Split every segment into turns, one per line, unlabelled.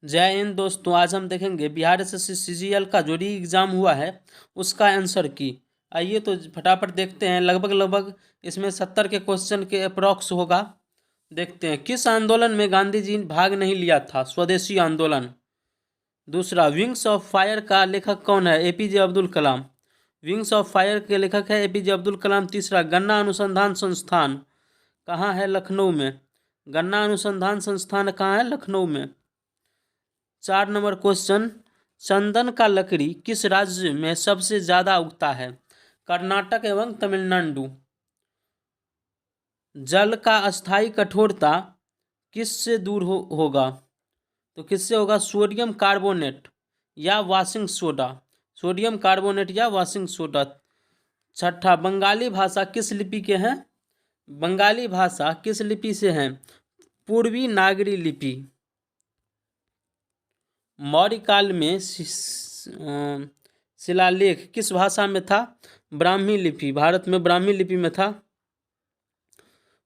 जय हिंद दोस्तों। आज हम देखेंगे बिहार एसएससी सीजीएल का जो री एग्ज़ाम हुआ है उसका आंसर की। आइए तो फटाफट देखते हैं। लगभग इसमें 70 के क्वेश्चन के अप्रॉक्स होगा। देखते हैं किस आंदोलन में गांधी जी भाग नहीं लिया था। स्वदेशी आंदोलन। दूसरा, विंग्स ऑफ फायर का लेखक कौन है। APJ Abdul Kalam. Wings of fire के लेखक है एपीजे अब्दुल कलाम। तीसरा, गन्ना अनुसंधान संस्थान कहाँ है। लखनऊ में। गन्ना अनुसंधान संस्थान कहाँ है। लखनऊ में। 4 नंबर क्वेश्चन, चंदन का लकड़ी किस राज्य में सबसे ज्यादा उगता है। कर्नाटक एवं तमिलनाडु। जल का अस्थाई कठोरता किससे दूर होगा। तो किससे होगा। सोडियम कार्बोनेट या वाशिंग सोडा। सोडियम कार्बोनेट या वाशिंग सोडा। छठा, बंगाली भाषा किस लिपि के हैं। बंगाली भाषा किस लिपि से है। पूर्वी नागरी लिपि। मौर्य काल में शिलालेख किस भाषा में था। ब्राह्मी लिपि। भारत में ब्राह्मी लिपि में था।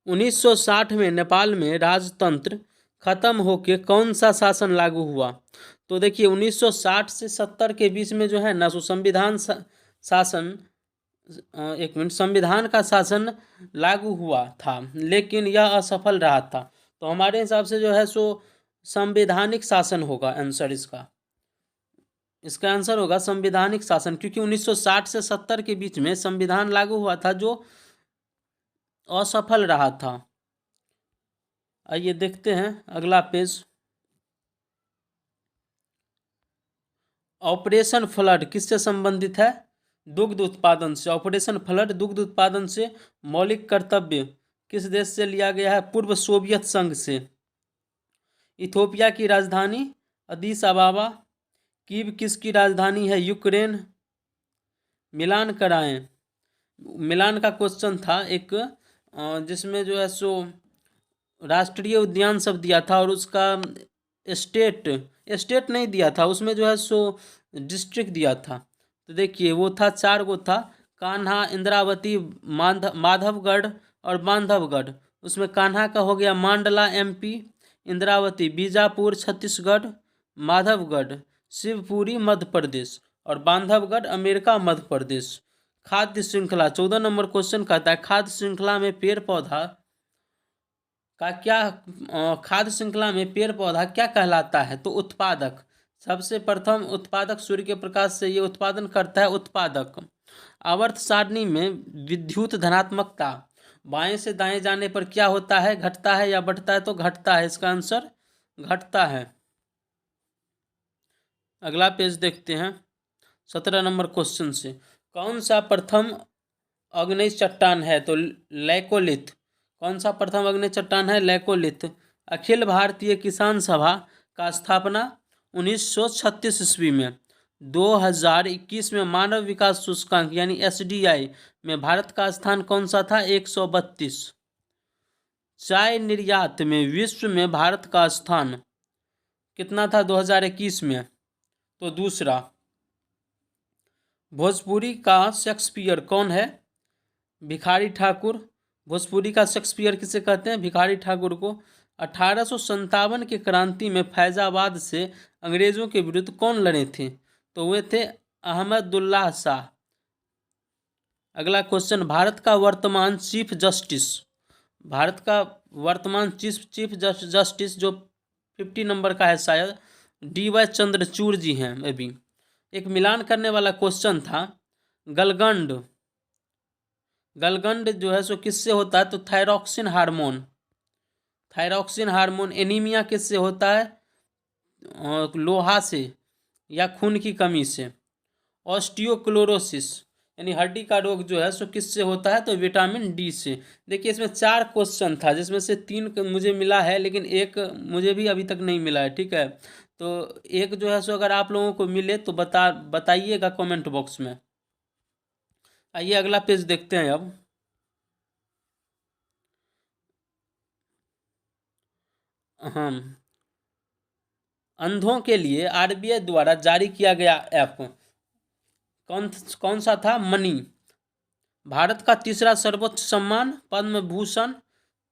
1960 में नेपाल में राजतंत्र खत्म होके कौन सा शासन लागू हुआ। तो देखिए 1960 से 70 के बीच में जो है ना, सो संविधान शासन एक मिनट, संविधान का शासन लागू हुआ था लेकिन यह असफल रहा था। तो हमारे हिसाब से जो है सो संवैधानिक शासन होगा आंसर इसका। इसका आंसर होगा संवैधानिक शासन, क्योंकि 1960 से 70 के बीच में संविधान लागू हुआ था जो असफल रहा था। आइए देखते हैं अगला पेज। ऑपरेशन फ्लड किससे संबंधित है। दुग्ध उत्पादन से। ऑपरेशन फ्लड दुग्ध उत्पादन से। मौलिक कर्तव्य किस देश से लिया गया है। पूर्व सोवियत संघ से। इथोपिया की राजधानी अदीस अबाबा। कीव किसकी राजधानी है। यूक्रेन। मिलान कराएं। मिलान का क्वेश्चन था एक, जिसमें जो है सो राष्ट्रीय उद्यान सब दिया था और उसका स्टेट स्टेट नहीं दिया था, उसमें जो है सो डिस्ट्रिक्ट दिया था। तो देखिए वो था 4 गो था, कान्हा, इंद्रावती, माधवगढ़ और बांधवगढ़। उसमें कान्हा का हो गया मांडला एमपी, इंद्रावती बीजापुर छत्तीसगढ़, माधवगढ़ शिवपुरी मध्य प्रदेश और बांधवगढ़ अमेरिका मध्य प्रदेश। खाद्य श्रृंखला 14 नंबर क्वेश्चन कहता है खाद्य श्रृंखला में पेड़ पौधा का क्या, खाद्य श्रृंखला में पेड़ पौधा क्या कहलाता है। तो उत्पादक। सबसे प्रथम उत्पादक सूर्य के प्रकाश से ये उत्पादन करता है। उत्पादक। आवर्त सारणी में विद्युत धनात्मकता बाएं से दाएं जाने पर क्या होता है। घटता है या बढ़ता है। तो घटता है। इसका आंसर घटता है। अगला पेज देखते हैं 17 नंबर क्वेश्चन से। कौन सा प्रथम अग्नेय चट्टान है। तो लैकोलिथ। कौन सा प्रथम अग्नेय चट्टान है। लैकोलिथ। अखिल भारतीय किसान सभा का स्थापना 1936 ईस्वी में। 2021 में मानव विकास सूचकांक यानी एसडीआई में भारत का स्थान कौन सा था। 132। चाय निर्यात में विश्व में भारत का स्थान कितना था 2021 में। तो दूसरा। भोजपुरी का शेक्सपियर कौन है। भिखारी ठाकुर। भोजपुरी का शेक्सपियर किसे कहते हैं। भिखारी ठाकुर को। 1857 की क्रांति में फैजाबाद से अंग्रेजों के विरुद्ध कौन लड़े थे। तो वे थे अहमदुल्लाह शाह। अगला क्वेश्चन, भारत का वर्तमान चीफ जस्टिस। भारत का वर्तमान चीफ जस्टिस जो 50 नंबर का है शायद, DY चंद्रचूड़ जी हैं। अभी एक मिलान करने वाला क्वेश्चन था। गलगंड। गलगंड जो है सो किससे होता है। तो thyroxine hormone. Thyroxine hormone. Anaemia किससे होता है। लोहा से या खून की कमी से। ऑस्टियोक्लोरोसिस यानी हड्डी का रोग जो है सो किससे होता है। तो विटामिन डी से। देखिए इसमें 4 क्वेश्चन था जिसमें से 3 मुझे मिला है लेकिन एक मुझे भी अभी तक नहीं मिला है। ठीक है, तो एक जो है सो अगर आप लोगों को मिले तो बताइएगा कमेंट बॉक्स में। आइए अगला पेज देखते हैं अब। हम अंधों के लिए आरबीआई द्वारा जारी किया गया ऐप कौन सा था। मनी। भारत का तीसरा सर्वोच्च सम्मान पद्म भूषण।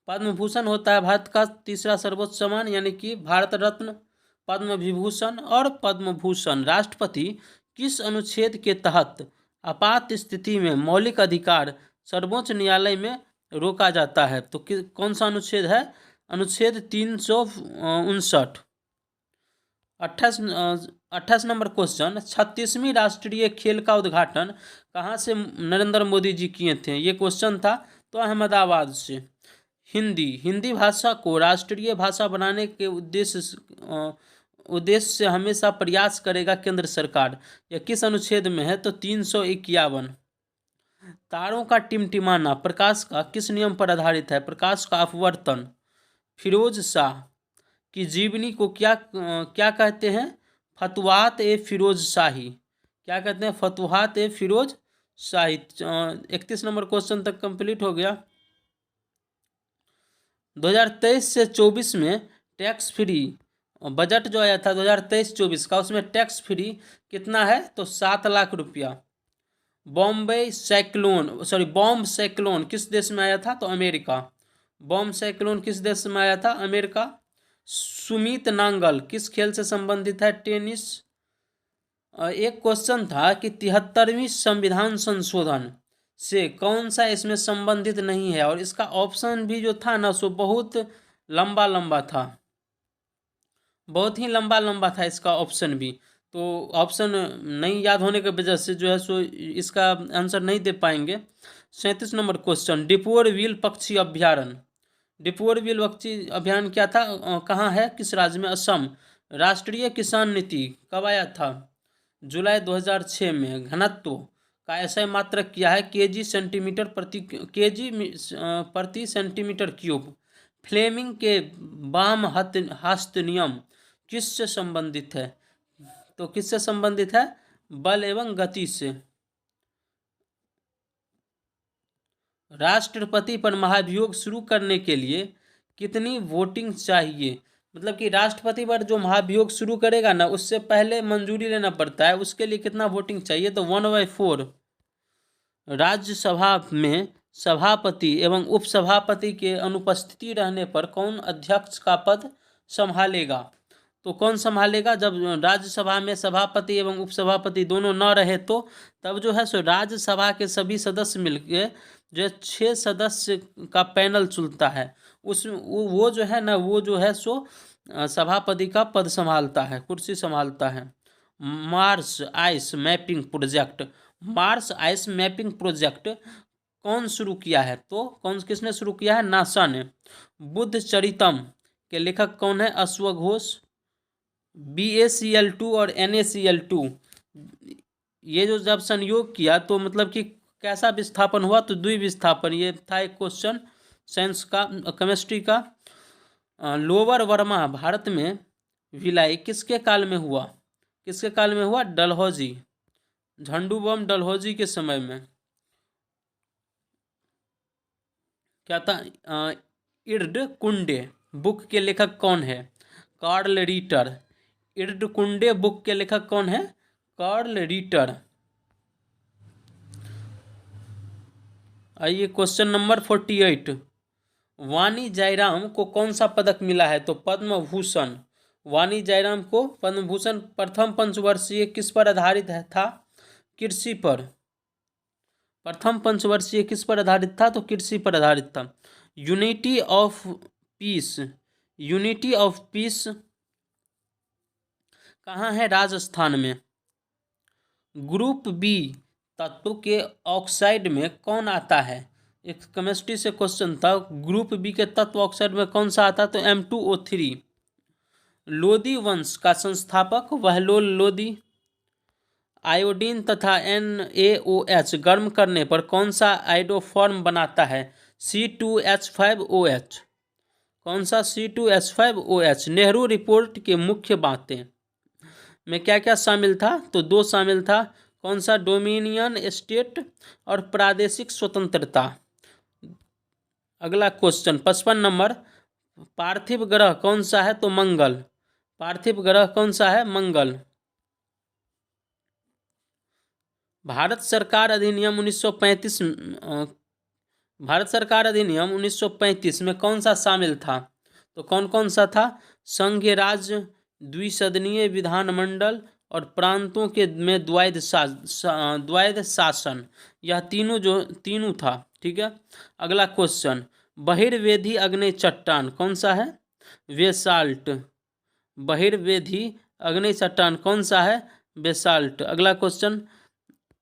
पद्म भूषण होता है भारत का तीसरा सर्वोच्च सम्मान यानी कि भारत रत्न पद्म विभूषण और पद्म भूषण। राष्ट्रपति किस अनुच्छेद के तहत आपात स्थिति में मौलिक अधिकार सर्वोच्च न्यायालय में रोका जाता है? तो कौन सा अनुच्छेद है? अनुच्छेद 359। 28 नंबर क्वेश्चन, 36वीं राष्ट्रीय खेल का उद्घाटन कहाँ से नरेंद्र मोदी जी किए थे? ये क्वेश्चन था, तो अहमदाबाद से। हिंदी भाषा को राष्ट्रीय भाषा बनाने के उद्देश्य से हमेशा प्रयास करेगा केंद्र सरकार। यह किस अनुच्छेद में है? तो 351। तारों का टिमटिमाना प्रकाश का किस नियम पर आधारित है? प्रकाश का अपवर्तन। फिरोज शाह की जीवनी को क्या कहते हैं? फतवाहत ए फिरोज शाही। क्या कहते हैं? फतवाहत ए फिरोज शाही। 31 नंबर क्वेश्चन तक कंप्लीट हो गया। 2023 से 24 में टैक्स फ्री बजट जो आया था 2023-24 का, उसमें टैक्स फ्री कितना है? तो 7 लाख रुपया। बॉम्ब साइक्लोन किस देश में आया था? तो अमेरिका। बॉम्ब साइक्लोन किस देश में आया था? अमेरिका। सुमित नांगल किस खेल से संबंधित है? टेनिस। एक क्वेश्चन था कि 73वीं संविधान संशोधन से कौन सा इसमें संबंधित नहीं है, और इसका ऑप्शन भी जो था ना सो बहुत लंबा था, बहुत ही लंबा था इसका ऑप्शन भी। तो ऑप्शन नहीं याद होने की वजह से जो है सो इसका आंसर नहीं दे पाएंगे। 37 नंबर क्वेश्चन, डिपोर व्हील पक्षी अभ्यारण्य। डिपोर व्हील पक्षी अभ्यारण्य क्या था? कहाँ है? किस राज्य में? असम। राष्ट्रीय किसान नीति कब आया था? जुलाई 2006 में। घनत्व का ऐसा मात्रक किया है? केजी प्रति सेंटीमीटर क्यूब। फ्लेमिंग के वाम हस्त नियम किससे संबंधित है? तो किससे संबंधित है? बल एवं गति से। राष्ट्रपति पर महाभियोग शुरू करने के लिए कितनी वोटिंग चाहिए? मतलब कि राष्ट्रपति पर जो महाभियोग शुरू करेगा ना, उससे पहले मंजूरी लेना पड़ता है, उसके लिए कितना वोटिंग चाहिए? तो 1/4। राज्यसभा में सभापति एवं उपसभापति के अनुपस्थिति रहने पर कौन अध्यक्ष का पद संभालेगा? तो कौन संभालेगा? जब राज्यसभा में सभापति एवं उपसभापति दोनों न रहे तो तब जो है सो राज्यसभा के सभी सदस्य मिलके जो 6 सदस्य का पैनल चुनता है, उस वो जो है ना, वो जो है सो सभापति का पद संभालता है, कुर्सी संभालता है। Mars ice mapping project. Mars ice mapping project कौन शुरू किया है? तो किसने शुरू किया है? नासा ने। बुद्ध चरितम के लेखक कौन है? अश्वघोष। BaCl2 और NaCl2 ये जो जब संयोग किया तो मतलब कि कैसा विस्थापन हुआ? तो द्विविस्थापन। ये था एक क्वेश्चन साइंस का, केमिस्ट्री का। लोअर वर्मा भारत में विलय किसके काल में हुआ? किसके काल में हुआ? डलहौजी। झंडू बम डलहौजी के समय में। क्या था? इर्डकुंडे बुक के लेखक कौन है? कार्ल रीटर। इर्डकुंडे बुक के लेखक कौन है? Carl Ritter. आइए क्वेश्चन नंबर 48, वानी जयराम को कौन सा पदक मिला है? तो पद्म भूषण। वानी जयराम को पद्म भूषण। प्रथम पंचवर्षीय किस पर आधारित था? कृषि पर। प्रथम पंचवर्षीय किस पर आधारित था? तो कृषि पर आधारित था। यूनिटी ऑफ पीस कहाँ है? राजस्थान में। ग्रुप बी तत्व के ऑक्साइड में कौन आता है? एक केमिस्ट्री से क्वेश्चन था, ग्रुप बी के तत्व ऑक्साइड में कौन सा आता? तो M2O3। लोदी वंश का संस्थापक बहलोल लोदी। आयोडीन तथा NaOH गर्म करने पर कौन सा आयोडोफॉर्म बनाता है? C2H5OH। कौन सा? C2H5OH। नेहरू रिपोर्ट के मुख्य बातें में क्या क्या शामिल था? तो 2 शामिल था। कौन सा? डोमिनियन स्टेट और प्रादेशिक स्वतंत्रता। अगला क्वेश्चन 55 नंबर, पार्थिव ग्रह कौन सा है? तो मंगल। पार्थिव ग्रह कौन सा है? मंगल। भारत सरकार अधिनियम 1935 में कौन सा शामिल था? तो कौन कौन सा था? संघीय राज्य, द्विसदनीय विधानमंडल और प्रांतों के में द्वैध शासन, यह तीनों था। ठीक है। अगला क्वेश्चन, बहिर्वेदी अग्नेय चट्टान कौन सा है? बेसाल्ट। बहिर्वेदी अग्नेय चट्टान कौन सा है? बेसाल्ट। अगला क्वेश्चन,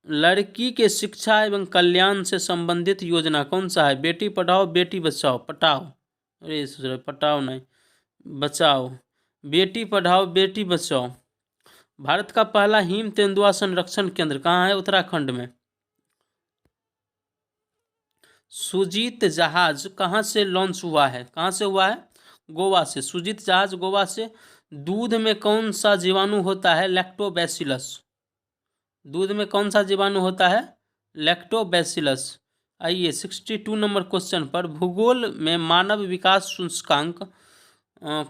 लड़की के शिक्षा एवं कल्याण से संबंधित योजना कौन सा है? बेटी पढ़ाओ बेटी बचाओ। पटाओ, अरे सॉरी, पटाओ नहीं, बचाओ। बेटी पढ़ाओ बेटी बचाओ। भारत का पहला हिम तेंदुआ संरक्षण केंद्र कहाँ है? उत्तराखंड में। सुजीत जहाज कहाँ से लॉन्च हुआ है? कहाँ से हुआ है? गोवा से। सुजीत जहाज गोवा से। दूध में कौन सा जीवाणु होता है? लैक्टोबैसिलस। दूध में कौन सा जीवाणु होता है? लैक्टोबैसिलस। आइए 62 नंबर क्वेश्चन पर, भूगोल में मानव विकास सूचकांक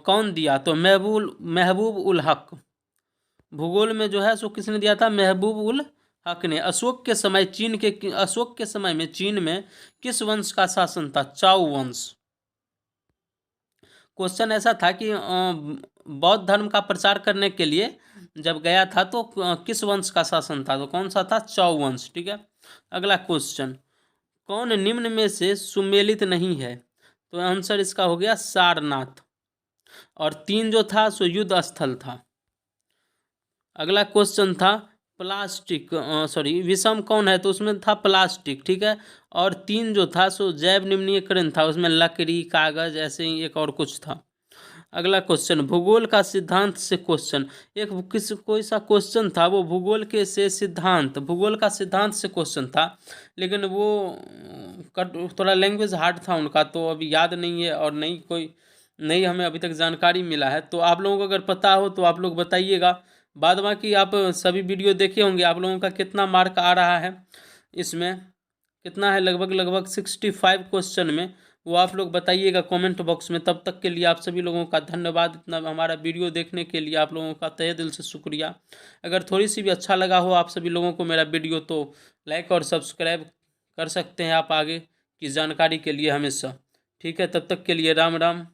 कौन दिया? तो महबूब उल हक। भूगोल में जो है सो किसने दिया था? महबूब उल हक ने। अशोक के समय में चीन में किस वंश का शासन था? चाउ वंश। क्वेश्चन ऐसा था कि बौद्ध धर्म का प्रचार करने के लिए जब गया था तो किस वंश का शासन था? तो कौन सा था? चाउ वंश। ठीक है। अगला क्वेश्चन, कौन निम्न में से सुमेलित नहीं है? तो आंसर इसका हो गया सारनाथ। और 3 जो था सो युद्ध स्थल था। अगला क्वेश्चन था प्लास्टिक, विषम कौन है? तो उसमें था प्लास्टिक। ठीक है। और 3 जो था सो जैव निम्नीकरण था, उसमें लकड़ी कागज ऐसे ही एक और कुछ था। अगला क्वेश्चन, भूगोल का सिद्धांत से क्वेश्चन। कोई सा क्वेश्चन था वो भूगोल के से सिद्धांत, भूगोल का सिद्धांत से क्वेश्चन था, लेकिन वो थोड़ा लैंग्वेज हार्ड था उनका, तो अभी याद नहीं है और नहीं हमें अभी तक जानकारी मिला है। तो आप लोगों को अगर पता हो तो आप लोग बताइएगा। बाद बाकी आप सभी वीडियो देखे होंगे, आप लोगों का कितना मार्क आ रहा है इसमें, कितना है? लगभग 65 क्वेश्चन में, वो आप लोग बताइएगा कमेंट बॉक्स में। तब तक के लिए आप सभी लोगों का धन्यवाद, इतना हमारा वीडियो देखने के लिए आप लोगों का तहे दिल से शुक्रिया। अगर थोड़ी सी भी अच्छा लगा हो आप सभी लोगों को मेरा वीडियो, तो लाइक और सब्सक्राइब कर सकते हैं आप आगे की जानकारी के लिए हमेशा। ठीक है, तब तक के लिए राम राम।